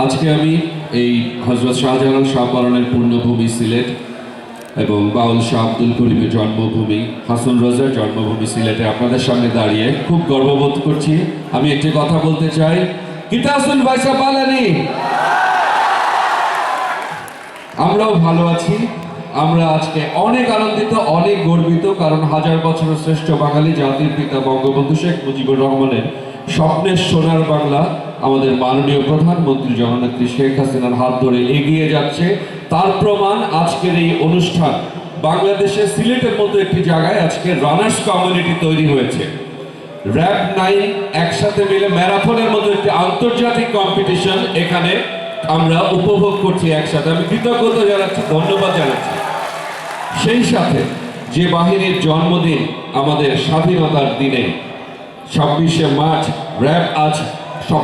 আজকে আমি এই হযরত শাহজালাল শাহ পরানের পূর্ণভূমি সিলেট এবং বাউল শাহ আব্দুল করিমের জন্মভূমি হাসন রাজার জন্মভূমি সিলেটে আপনাদের সামনে দাঁড়িয়ে খুব গর্ববোধ করছি। আমি একটি কথা বলতে চাই, কিতাসুল ভাইসা পালানি, আমরাও ভালো আছি। আমরা আজকে অনেক আনন্দিত, অনেক গর্বিত, কারণ হাজার বছরের শ্রেষ্ঠ বাঙালি জাতির পিতা বঙ্গবন্ধু শেখ মুজিবুর রহমানের স্বপ্নের সোনার বাংলা আমাদের মাননীয় প্রধানমন্ত্রী জননেত্রী শেখ হাসিনার হাত ধরে এগিয়ে যাচ্ছে। তার প্রমাণ আজকের এই অনুষ্ঠান। বাংলাদেশে সিলেটের মতো একটি জায়গায় আজকে রানার্স কমিউনিটি তৈরি হয়েছে। র‍্যাব 9 একসাথে মিলে ম্যারাথনের মতো একটি আন্তর্জাতিক কম্পিটিশন এখানে আমরা উপভোগ করছি একসাথে। আমি কৃতজ্ঞতা জানাচ্ছি, ধন্যবাদ জানাচ্ছি। সেই সাথে যে বাহিনীর জন্মদিন আমাদের স্বাধীনতার দিনে 26শে মার্চ, র‍্যাব আজ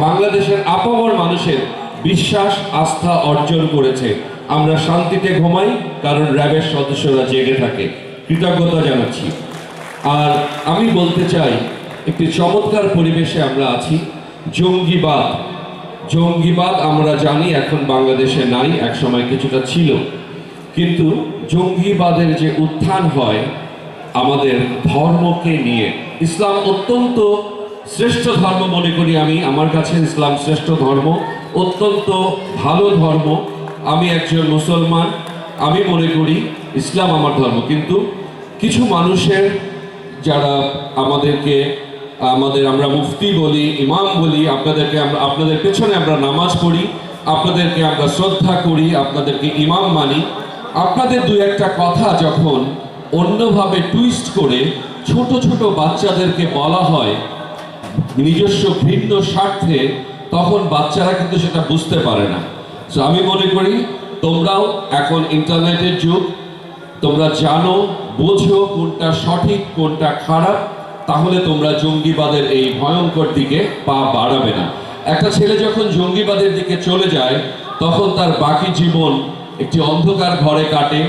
বাংলাদেশের আপামর মানুষের বিশ্বাস আস্থা অর্জন করেছে। আমরা শান্তিতে ঘুমাই কারণ র‍্যাবের সদস্যরা জেগে থাকে। কৃতজ্ঞতা জানাচ্ছি। আর আমি বলতে চাই, একটি চমৎকার পরিবেশে আমরা আছি। জঙ্গিবাদ আমরা জানি এখন বাংলাদেশে নাই, একসময় কিছুটা ছিল, কিন্তু জঙ্গিবাদের যে উত্থান হয় আমাদের ধর্মকে নিয়ে, ইসলাম অত্যন্ত শ্রেষ্ঠ ধর্ম মনে করি আমি। আমার কাছে ইসলাম শ্রেষ্ঠ ধর্ম, অত্যন্ত ভালো ধর্ম। আমি একজন মুসলমান, আমি মনে করি ইসলাম আমার ধর্ম। কিন্তু কিছু মানুষের যারা আমরা মুফতি বলি, ইমাম বলি, আপনাদের পেছনে আমরা নামাজ পড়ি, আপনাদেরকে আমরা শ্রদ্ধা করি, আপনাদেরকে ইমাম মানি, আপনাদের দুই একটা কথা যখন অন্যভাবে টুইস্ট করে ছোট ছোট বাচ্চাদেরকে বলা হয় নিজস্ব ভিন্ন স্বার্থে, তখন বাচ্চারা কিন্তু সেটা বুঝতে পারে না। সো আমি মনে করি তোমরাও এখন ইন্টারনেটের যুগ, তোমরা জানো বোঝো কোনটা সঠিক কোনটা খারাপ, তাহলে তোমরা জঙ্গিবাদের এই ভয়ঙ্কর দিকে পা বাড়াবে না। একটা ছেলে যখন জঙ্গিবাদের দিকে চলে যায় তখন তার বাকি জীবন একটি অন্ধকার ঘরে কাটে,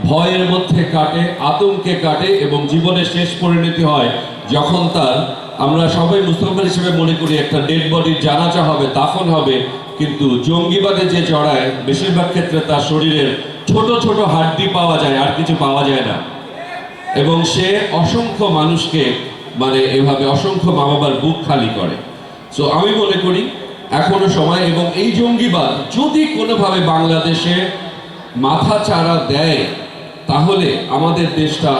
ভয়ের মধ্যে কাটে, আতঙ্কে কাটে, এবং জীবনের শেষ পরিণতি হয় যখন আমরা সবাই মুসলমান হিসেবে মনে করি একটা ডেড বডির জানাজা হবে, দাফন হবে, কিন্তু জঙ্গিবাদে যে জড়ায় বেশিরভাগ ক্ষেত্রে তার শরীরের ছোট ছোট হাড্ডি পাওয়া যায়, আর কিছু পাওয়া যায় না, এবং সে অসংখ্য মানুষকে এভাবে অসংখ্য মা বাবার বুক খালি করে। সো আমি মনে করি এখনো সময়, এবং এই জঙ্গিবাদ যদি কোনোভাবে বাংলাদেশে মাথা চাড়া দেয় তাহলে আমাদের দেশটা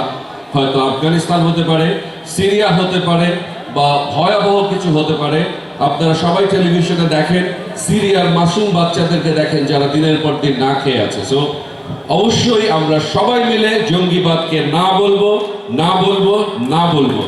হয়তো আফগানিস্তান হতে পারে, সিরিয়া হতে পারে, বা ভয়াবহ কিছু হতে পারে। আপনারা সবাই টেলিভিশনে দেখেন সিরিয়ার মাসুম বাচ্চাদেরকে দেখেন যারা দিনের পর দিন না খেয়ে আছে। সো অবশ্যই আমরা সবাই মিলে জঙ্গিবাদকে না বলবো, না বলবো, না বলবো।